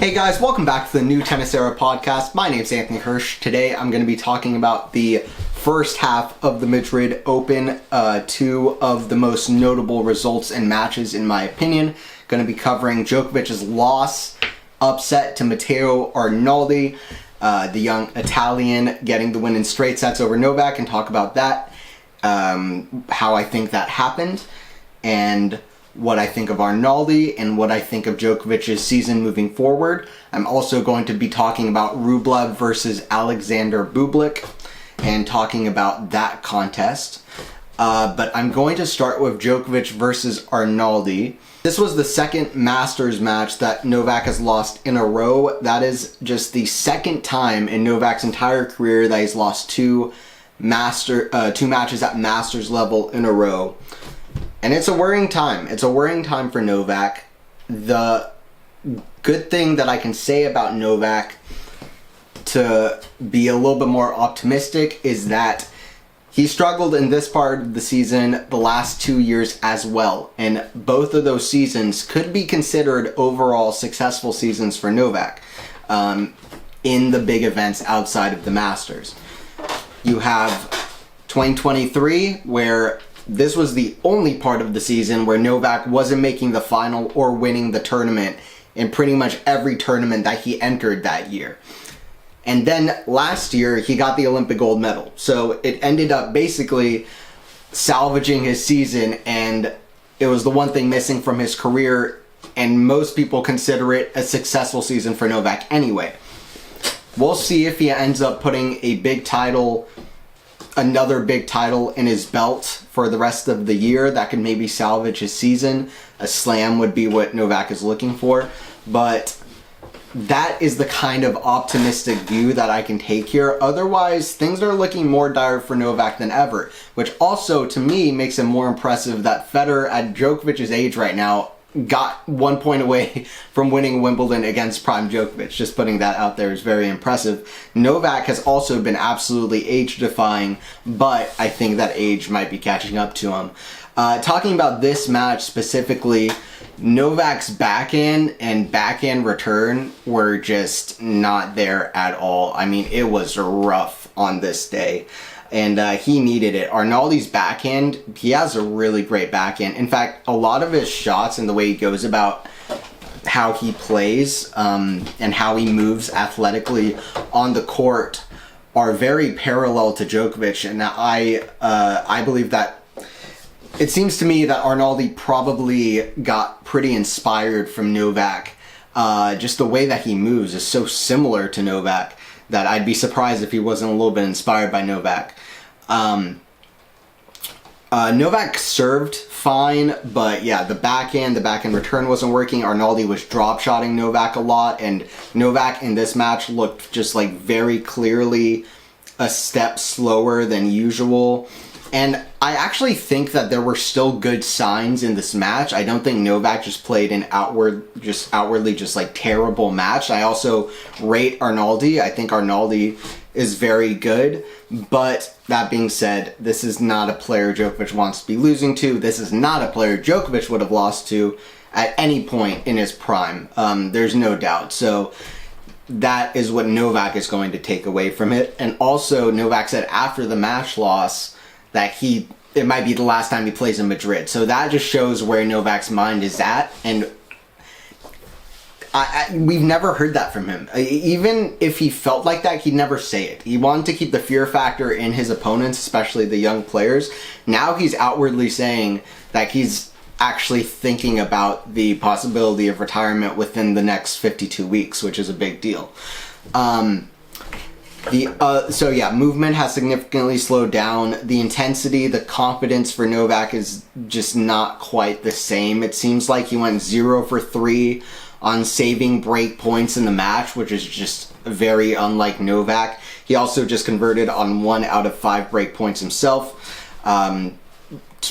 Hey guys, welcome back to the New Tennis Era podcast. My name's Anthony Hirsch. Today I'm going to be talking about the first half of the Madrid Open, two of the most notable results and matches in my opinion. Going to be covering Djokovic's loss, upset to Matteo Arnaldi, the young Italian getting the win in straight sets over Novak, and talk about that, how I think that happened, and what I think of Arnaldi and what I think of Djokovic's season moving forward. I'm also going to be talking about Rublev versus Alexander Bublik and talking about that contest. But I'm going to start with Djokovic versus Arnaldi. This was the second Masters match that Novak has lost in a row. That is just the second time in Novak's entire career that he's lost two matches at Masters level in a row. And it's a worrying time. It's a worrying time for Novak. The good thing that I can say about Novak, to be a little bit more optimistic, is that he struggled in this part of the season the last 2 years as well. And both of those seasons could be considered overall successful seasons for Novak in the big events outside of the Masters. You have 2023, where this was the only part of the season where Novak wasn't making the final or winning the tournament in pretty much every tournament that he entered that year. And then last year, he got the Olympic gold medal. So it ended up basically salvaging his season, and it was the one thing missing from his career, and most people consider it a successful season for Novak anyway. We'll see if he ends up putting another big title in his belt for the rest of the year that could maybe salvage his season. A slam would be what Novak is looking for, but that is the kind of optimistic view that I can take here. Otherwise, things are looking more dire for Novak than ever, which also, to me, makes it more impressive that Federer, at Djokovic's age right now, got 1 point away from winning Wimbledon against prime Djokovic. Just putting that out there is very impressive. Novak has also been absolutely age-defying, but I think that age might be catching up to him. Talking about this match specifically, Novak's backhand and backhand return were just not there at all. I mean, it was rough on this day, and he needed it. Arnaldi's backhand, he has a really great backhand. In fact, a lot of his shots and the way he goes about how he plays and how he moves athletically on the court are very parallel to Djokovic, and I believe that it seems to me that Arnaldi probably got pretty inspired from Novak. Just the way that he moves is so similar to Novak that I'd be surprised if he wasn't a little bit inspired by Novak. Novak served fine, but yeah, the backhand return wasn't working. Arnaldi was drop-shotting Novak a lot, and Novak in this match looked just like very clearly a step slower than usual. And I actually think that there were still good signs in this match. I don't think Novak just played an outwardly terrible match. I also rate Arnaldi. I think Arnaldi is very good. But that being said, this is not a player Djokovic wants to be losing to. This is not a player Djokovic would have lost to at any point in his prime. There's no doubt. So that is what Novak is going to take away from it. And also, Novak said after the match loss that it might be the last time he plays in Madrid. So that just shows where Novak's mind is at, and we've never heard that from him. Even if he felt like that, he'd never say it. He wanted to keep the fear factor in his opponents, especially the young players. Now he's outwardly saying that he's actually thinking about the possibility of retirement within the next 52 weeks, which is a big deal. Movement has significantly slowed down. The intensity, the confidence for Novak is just not quite the same. It seems like he went 0 for 3 on saving break points in the match, which is just very unlike Novak. He also just converted on 1 out of 5 break points himself.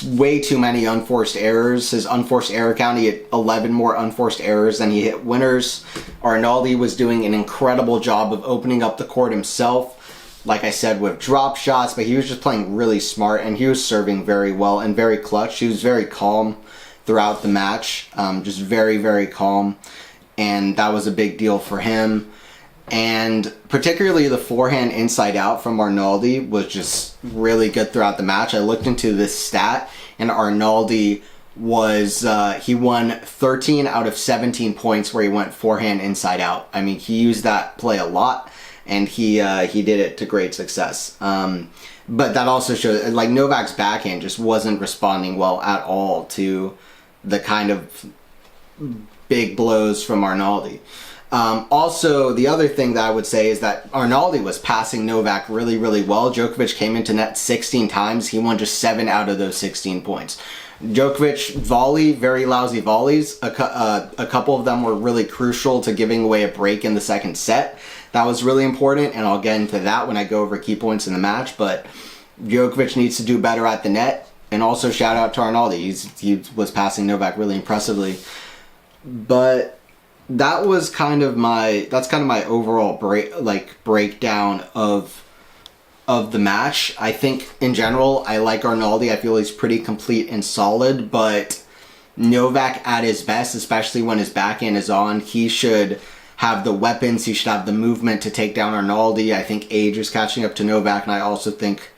Way too many unforced errors. His unforced error count, he had 11 more unforced errors than he hit winners. Arnaldi was doing an incredible job of opening up the court himself, like I said, with drop shots, but he was just playing really smart, and he was serving very well and very clutch. He was very calm throughout the match, just very, very calm. and that was a big deal for him. And particularly the forehand inside out from Arnaldi was just really good throughout the match. I looked into this stat, and Arnaldi he won 13 out of 17 points where he went forehand inside out. I mean, he used that play a lot, and he did it to great success. But that also shows, like, Novak's backhand just wasn't responding well at all to the kind of big blows from Arnaldi. Also, the other thing that I would say is that Arnaldi was passing Novak really, really well. Djokovic came into net 16 times. He won just 7 out of those 16 points. Djokovic very lousy volleys. A couple of them were really crucial to giving away a break in the second set. That was really important, and I'll get into that when I go over key points in the match. But Djokovic needs to do better at the net. And also shout out to Arnaldi. He was passing Novak really impressively. But that's kind of my overall breakdown of the match. I think in general I like Arnaldi. I feel he's pretty complete and solid, but Novak at his best, especially when his backhand is on, he should have the weapons, he should have the movement to take down Arnaldi. I think age is catching up to Novak, and I also think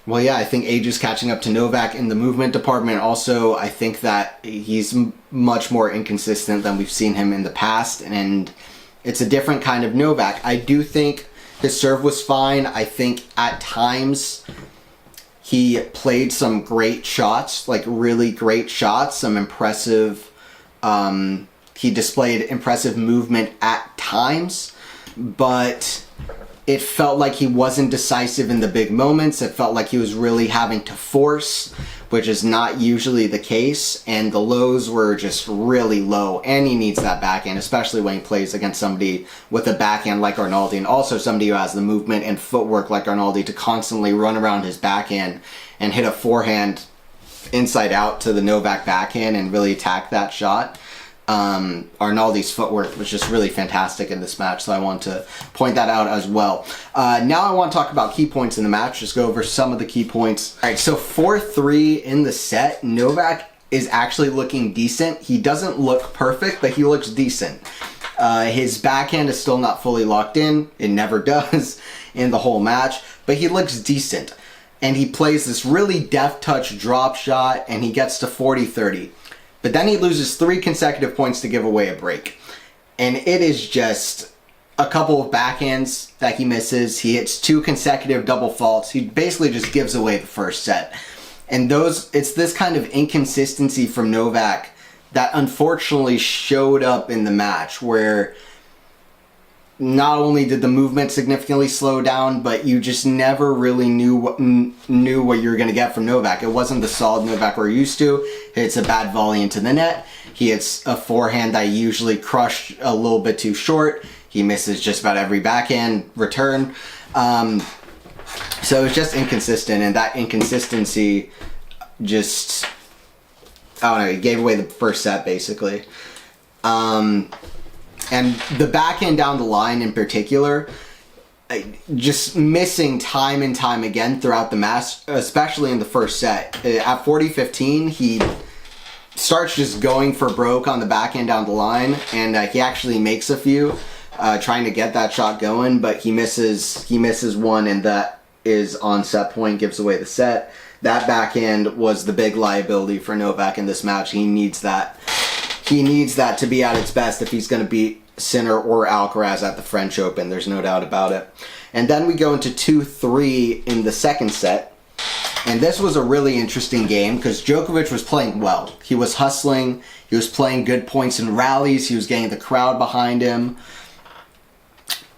I think age is catching up to Novak in the movement department. Also, I think that he's much more inconsistent than we've seen him in the past, and it's a different kind of Novak. I do think his serve was fine. I think at times he played some great shots, like really great shots, some impressive, he displayed impressive movement at times, but it felt like he wasn't decisive in the big moments. It felt like he was really having to force, which is not usually the case, and the lows were just really low, and he needs that backhand, especially when he plays against somebody with a backhand like Arnaldi, and also somebody who has the movement and footwork like Arnaldi to constantly run around his backhand and hit a forehand inside out to the Novak backhand and really attack that shot. Arnaldi's footwork was just really fantastic in this match, so I want to point that out as well. Now I want to talk about key points in the match, just go over some of the key points. Alright, so 4-3 in the set. Novak is actually looking decent. He doesn't look perfect, but he looks decent. His backhand is still not fully locked in. It never does in the whole match, but he looks decent. And he plays this really deft touch drop shot, and he gets to 40-30. But then he loses 3 consecutive points to give away a break. And it is just a couple of backhands that he misses. He hits 2 consecutive double faults. He basically just gives away the first set. And it's this kind of inconsistency from Novak that unfortunately showed up in the match, where not only did the movement significantly slow down, but you just never really knew what you were going to get from Novak. It wasn't the solid Novak we're used to. It's a bad volley into the net. He hits a forehand that usually crushed a little bit too short. He misses just about every backhand return. So it's just inconsistent, and that inconsistency just, I don't know, he gave away the first set basically. And the backhand down the line in particular, just missing time and time again throughout the match, especially in the first set. At 40-15, he starts just going for broke on the backhand down the line, and he actually makes a few, trying to get that shot going, but he misses one, and that is on set point, gives away the set. That backhand was the big liability for Novak in this match. He needs that. He needs that to be at its best if he's going to beat Sinner or Alcaraz at the French Open. There's no doubt about it. And then we go into 2-3 in the second set. And this was a really interesting game because Djokovic was playing well. He was hustling. He was playing good points in rallies. He was getting the crowd behind him.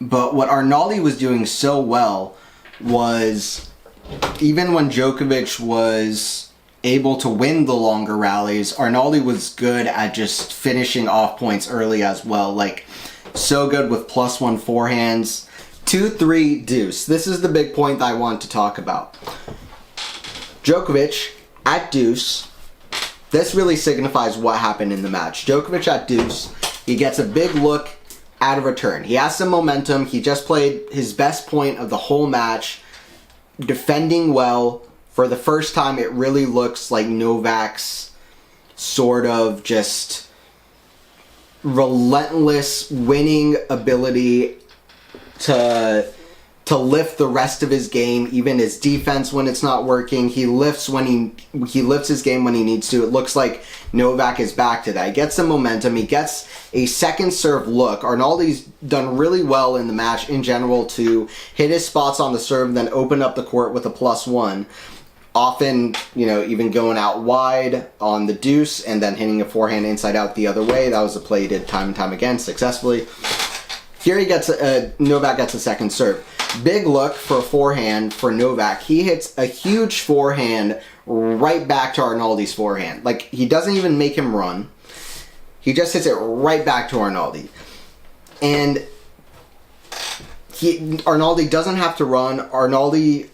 But what Arnaldi was doing so well was, even when Djokovic was able to win the longer rallies, Arnaldi was good at just finishing off points early as well. Like, so good with +1 forehands. 2-3 deuce. This is the big point that I want to talk about. Djokovic at deuce. This really signifies what happened in the match. Djokovic at deuce. He gets a big look at a return. He has some momentum. He just played his best point of the whole match, defending well. For the first time, it really looks like Novak's sort of just relentless winning ability to lift the rest of his game, even his defense when it's not working. He lifts his game when he needs to. It looks like Novak is back to that. He gets some momentum. He gets a second serve look. Arnaldi's done really well in the match in general to hit his spots on the serve and then open up the court with a +1. Often, even going out wide on the deuce and then hitting a forehand inside out the other way. That was a play he did time and time again successfully. Here Novak gets a second serve. Big look for a forehand for Novak. He hits a huge forehand right back to Arnaldi's forehand. Like, he doesn't even make him run. He just hits it right back to Arnaldi. And Arnaldi doesn't have to run. Arnaldi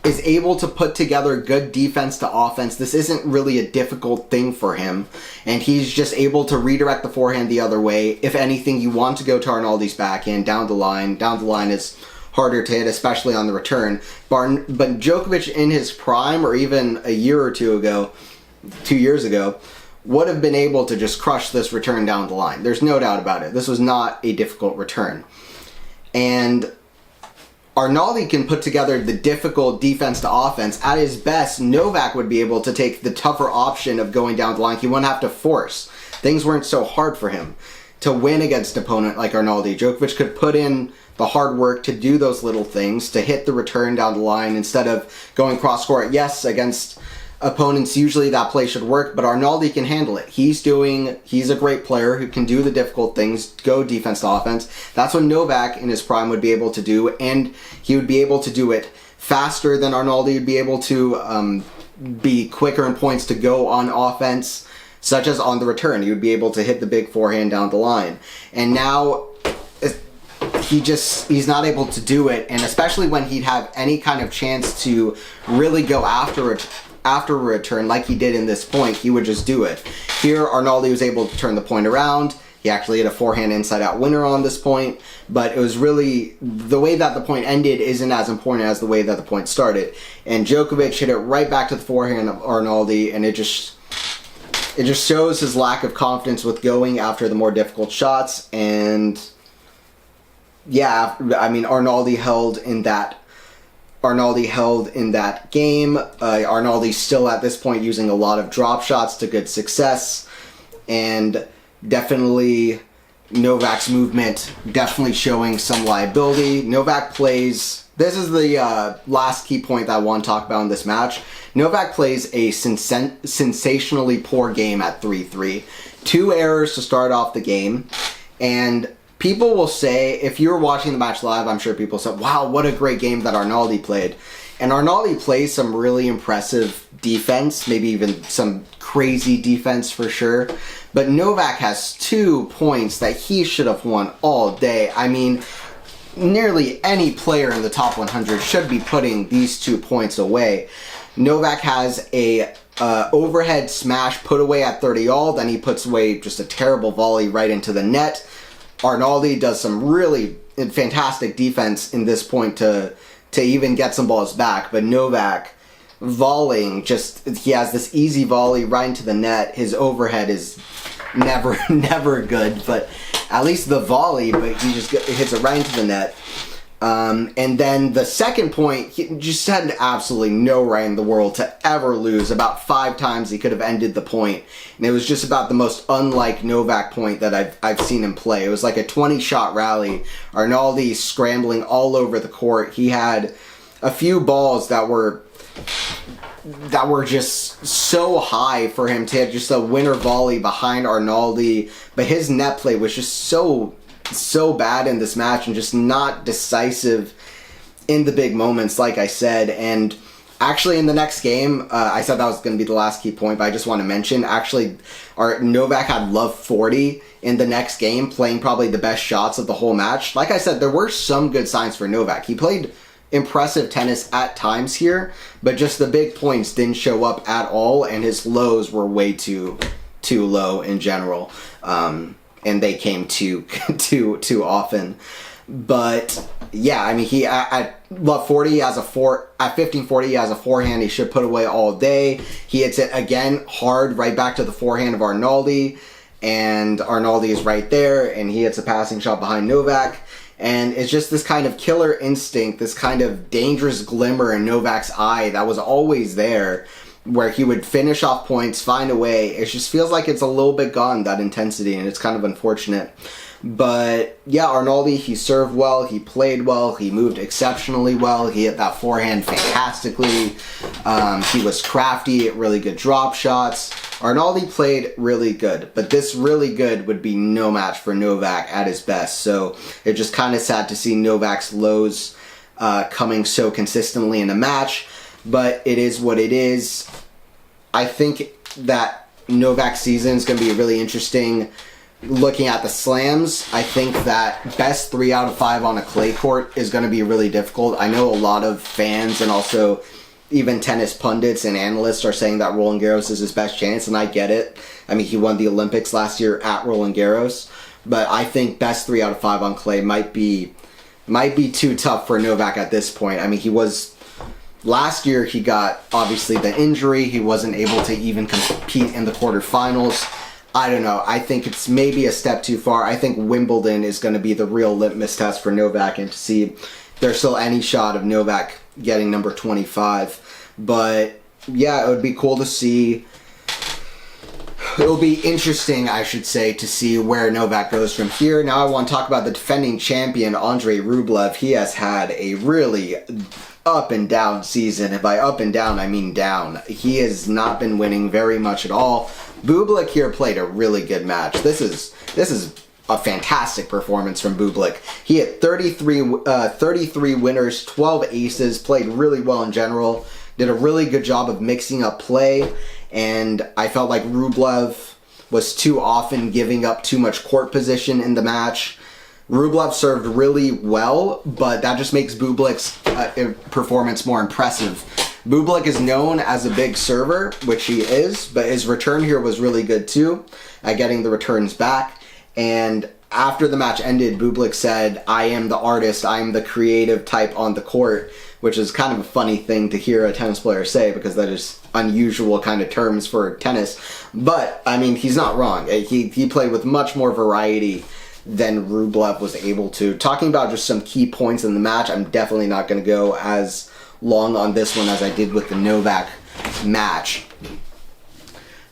is able to put together good defense to offense. This isn't really a difficult thing for him. And he's just able to redirect the forehand the other way. If anything, you want to go to Arnaldi's backhand down the line. Down the line is harder to hit, especially on the return. But Djokovic in his prime, or even a year or 2 years ago, would have been able to just crush this return down the line. There's no doubt about it. This was not a difficult return. And Arnaldi can put together the difficult defense to offense. At his best, Novak would be able to take the tougher option of going down the line. He wouldn't have to force. Things weren't so hard for him to win against an opponent like Arnaldi. Djokovic could put in the hard work to do those little things, to hit the return down the line instead of going cross-court. Yes, against opponents, usually that play should work, but Arnaldi can handle it. He's a great player who can do the difficult things, go defense to offense. That's what Novak in his prime would be able to do, and he would be able to do it faster than Arnaldi would be able to be quicker in points to go on offense, such as on the return. He would be able to hit the big forehand down the line. And now he's not able to do it, and especially when he'd have any kind of chance to really go after a return like he did in this point, he would just do it. Here, Arnaldi was able to turn the point around. He actually hit a forehand inside-out winner on this point, but it was really, the way that the point ended isn't as important as the way that the point started. And Djokovic hit it right back to the forehand of Arnaldi, and it just shows his lack of confidence with going after the more difficult shots. And yeah, I mean, Arnaldi held in that game. Arnaldi's still at this point using a lot of drop shots to good success, and definitely Novak's movement definitely showing some liability. Novak plays, this is the last key point that I want to talk about in this match. Novak plays a sensationally poor game at 3-3. 2 errors to start off the game, and people will say, if you're watching the match live, I'm sure people said, wow, what a great game that Arnaldi played. And Arnaldi plays some really impressive defense, maybe even some crazy defense for sure. But Novak has 2 points that he should have won all day. I mean, nearly any player in the top 100 should be putting these 2 points away. Novak has a overhead smash put away at 30-all, then he puts away just a terrible volley right into the net. Arnaldi does some really fantastic defense in this point to even get some balls back, but Novak volleying, he has this easy volley right into the net. His overhead is never good, but at least the volley, but he just hits it right into the net. And then the second point, he just had absolutely no right in the world to ever lose. About 5 times he could have ended the point, and it was just about the most unlike Novak point that I've seen him play. It was like a 20-shot rally. Arnaldi scrambling all over the court. He had a few balls that were just so high for him to hit just a winner volley behind Arnaldi, but his net play was just so bad in this match and just not decisive in the big moments, like I said. And actually in the next game, I said that was going to be the last key point, but I just want to mention, actually, Novak had love 40 in the next game, playing probably the best shots of the whole match. Like I said, there were some good signs for Novak. He played impressive tennis at times here, but just the big points didn't show up at all, and his lows were way too low in general. And they came too often. But yeah, I mean, he at love 40 at 15-40 he has a forehand he should put away all day. He hits it again hard right back to the forehand of Arnaldi, and Arnaldi is right there, and he hits a passing shot behind Novak. And it's just this kind of killer instinct, this kind of dangerous glimmer in Novak's eye that was always there, where he would finish off points, find a way. It just feels like it's a little bit gone, that intensity, and it's kind of unfortunate. But yeah, Arnaldi, he served well, he played well, he moved exceptionally well, he hit that forehand fantastically, he was crafty, really good drop shots. Arnaldi played really good, but this really good would be no match for Novak at his best. So it's just kind of sad to see Novak's lows coming so consistently in a match, but it is what it is. I think that Novak's season is going to be really interesting. Looking at the slams, I think that best 3 out of 5 on a clay court is going to be really difficult. I know a lot of fans and also even tennis pundits and analysts are saying that Roland Garros is his best chance, and I get it. I mean, he won the Olympics last year at Roland Garros, but I think best 3 out of 5 on clay might be too tough for Novak at this point. I mean, last year he got, obviously, the injury. He wasn't able to even compete in the quarterfinals. I don't know. I think it's maybe a step too far. I think Wimbledon is going to be the real litmus test for Novak, and to see if there's still any shot of Novak getting number 25. But yeah, it would be cool to see. It'll be interesting, I should say, to see where Novak goes from here. Now I want to talk about the defending champion, Andrei Rublev. He has had a really up and down season, and by up and down, I mean down. He has not been winning very much at all. Bublik here played a really good match. This is a fantastic performance from Bublik. He had 33 winners, 12 aces, played really well in general, did a really good job of mixing up play, and I felt like Rublev was too often giving up too much court position in the match. Rublev served really well, but that just makes Bublik's performance more impressive. Bublik is known as a big server, which he is, but his return here was really good too, at getting the returns back. And after the match ended, Bublik said, "I am the artist, I am the creative type on the court," which is kind of a funny thing to hear a tennis player say, because that is unusual kind of terms for tennis. But, I mean, he's not wrong. He played with much more variety than Rublev was able to. Talking about just some key points in the match, I'm definitely not going to go as long on this one as I did with the Novak match.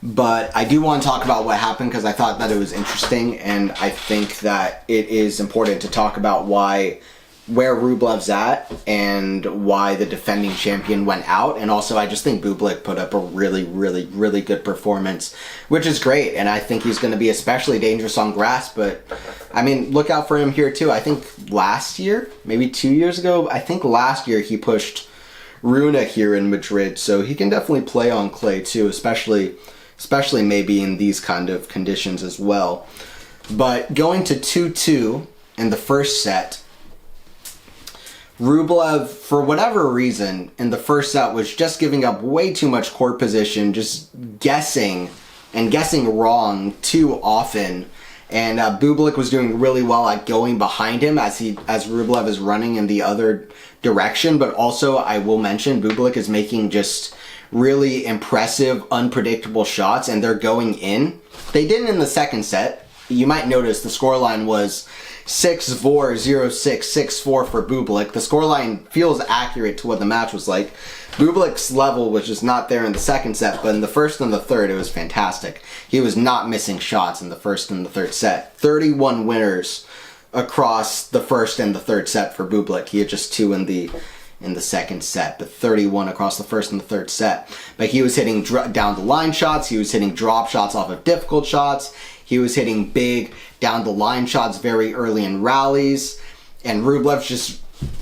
But I do want to talk about what happened, because I thought that it was interesting, and I think that it is important to talk about where Rublev's at and why the defending champion went out. And also, I just think Bublik put up a really, really, really good performance, which is great. And I think he's going to be especially dangerous on grass. But, I mean, look out for him here, too. I think last year, maybe 2 years ago, I think last year he pushed Rune here in Madrid. So he can definitely play on clay, too, especially maybe in these kind of conditions as well. But going to 2-2 in the first set, Rublev, for whatever reason, in the first set was just giving up way too much court position, just guessing wrong too often. And Bublik was doing really well at going behind him as Rublev is running in the other direction. But also, I will mention, Bublik is making just really impressive, unpredictable shots, and they're going in. They didn't in the second set. You might notice the scoreline was 6-4, 0-6, 6-4 for Bublik. The scoreline feels accurate to what the match was like. Bublik's level was just not there in the second set, but in the first and the third, it was fantastic. He was not missing shots in the first and the third set. 31 winners across the first and the third set for Bublik. He had just 2 in the second set, but 31 across the first and the third set. But he was hitting down the line shots, he was hitting drop shots off of difficult shots, he was hitting big down the line shots very early in rallies, and Rublev's just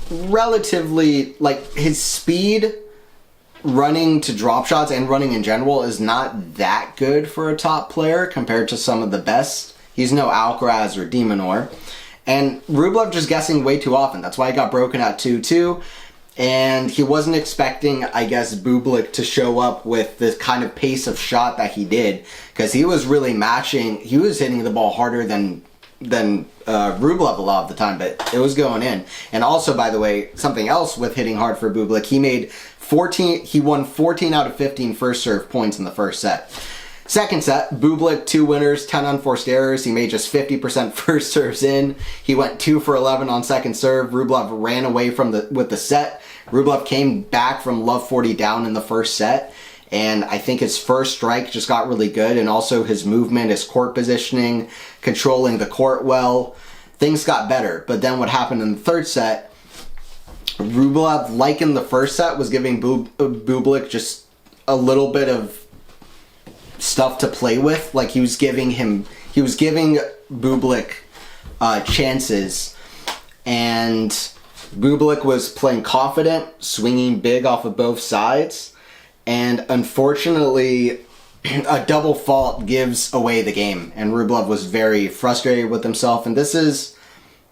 relatively, like, his speed running to drop shots and running in general is not that good for a top player compared to some of the best. He's no Alcaraz or De Minaur. And Rublev just guessing way too often. That's why he got broken at 2-2. And he wasn't expecting, I guess, Bublik to show up with the kind of pace of shot that he did, because he was really matching. He was hitting the ball harder than Rublev a lot of the time, but it was going in. And also, by the way, something else with hitting hard for Bublik, he won 14 out of 15 first serve points in the first set. Second set, Bublik, 2 winners, 10 unforced errors. He made just 50% first serves in. He went 2 for 11 on second serve. Rublev ran away with the set. Rublev came back from love 40 down in the first set. And I think his first strike just got really good. And also his movement, his court positioning, controlling the court well. Things got better. But then what happened in the third set, Rublev, like in the first set, was giving Bublik just a little bit of stuff to play with. Like he was giving Bublik chances, and Bublik was playing confident, swinging big off of both sides, and unfortunately a double fault gives away the game, and Rublev was very frustrated with himself. And this is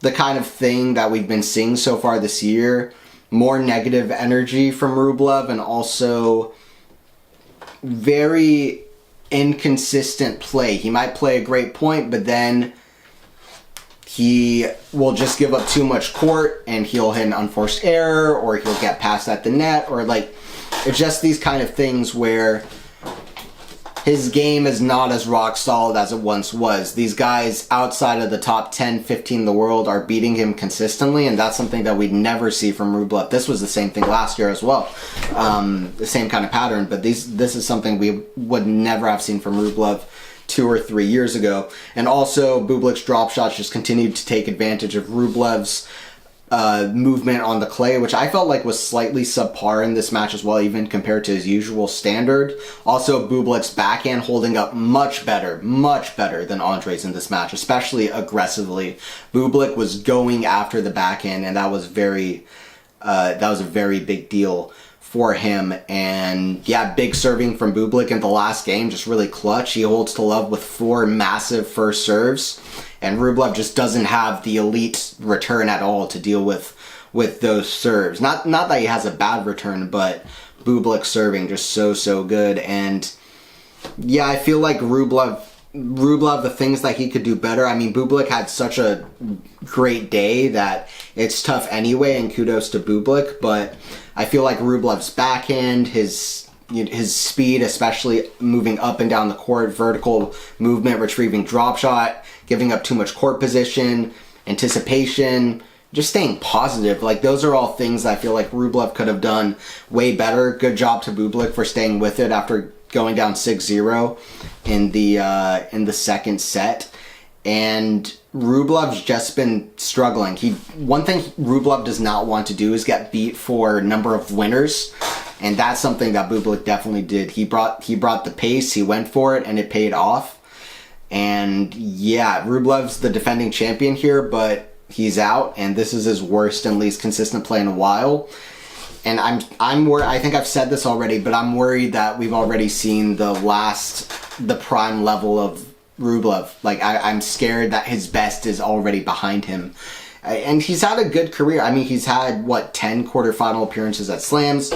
the kind of thing that we've been seeing so far this year. More negative energy from Rublev, and also very inconsistent play. He might play a great point, but then he will just give up too much court and he'll hit an unforced error, or he'll get past at the net, or like, it's just these kind of things where his game is not as rock solid as it once was. These guys outside of the top 10, 15 in the world are beating him consistently, and that's something that we'd never see from Rublev. This was the same thing last year as well. The same kind of pattern, but this is something we would never have seen from Rublev 2 or 3 years ago. And also, Bublik's drop shots just continued to take advantage of Rublev's movement on the clay, which I felt like was slightly subpar in this match as well, even compared to his usual standard. Also, Bublik's backhand holding up much better than Andre's in this match, especially aggressively. Bublik was going after the backhand, and that was a very big deal for him. And yeah, big serving from Bublik in the last game, just really clutch. He holds to love with 4 massive first serves, and Rublev just doesn't have the elite return at all to deal with those serves. Not that he has a bad return, but Bublik serving just so good. And yeah, I feel like Rublev, the things that he could do better. I mean, Bublik had such a great day that it's tough anyway, and kudos to Bublik, but I feel like Rublev's backhand, his speed, especially moving up and down the court, vertical movement, retrieving drop shot, giving up too much court position, anticipation, just staying positive. Like, those are all things that I feel like Rublev could have done way better. Good job to Bublik for staying with it after going down 6-0 in the second set. And Rublev's just been struggling. One thing Rublev does not want to do is get beat for number of winners, and that's something that Bublik definitely did. He brought the pace, he went for it, and it paid off. And yeah, Rublev's the defending champion here, but he's out, and this is his worst and least consistent play in a while. And I'm worried. I think I've said this already, but I'm worried that we've already seen the prime level of Rublev. Like, I'm scared that his best is already behind him. And he's had a good career. I mean, he's had, 10 quarterfinal appearances at Slams,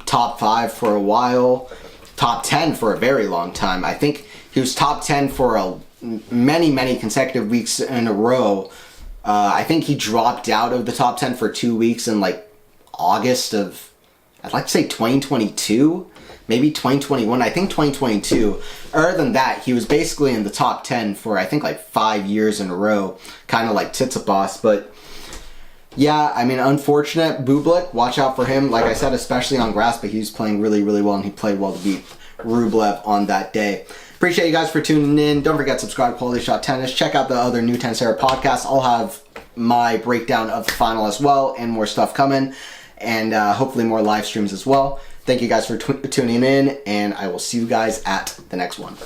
top 5 for a while, top 10 for a very long time. I think he was top 10 for many consecutive weeks in a row. I think he dropped out of the top 10 for 2 weeks in, August of, I'd like to say 2022, maybe 2021, I think 2022. Other than that, he was basically in the top 10 for, I think, 5 years in a row, kind of like Tsitsipas. But yeah, I mean, unfortunate. Bublik, watch out for him. Like I said, especially on grass, but he was playing really well, and he played well to beat Rublev on that day. Appreciate you guys for tuning in. Don't forget to subscribe to Quality Shot Tennis. Check out the other New Tennis Era podcasts. I'll have my breakdown of the final as well, and more stuff coming, and hopefully more live streams as well. Thank you guys for tuning in, and I will see you guys at the next one.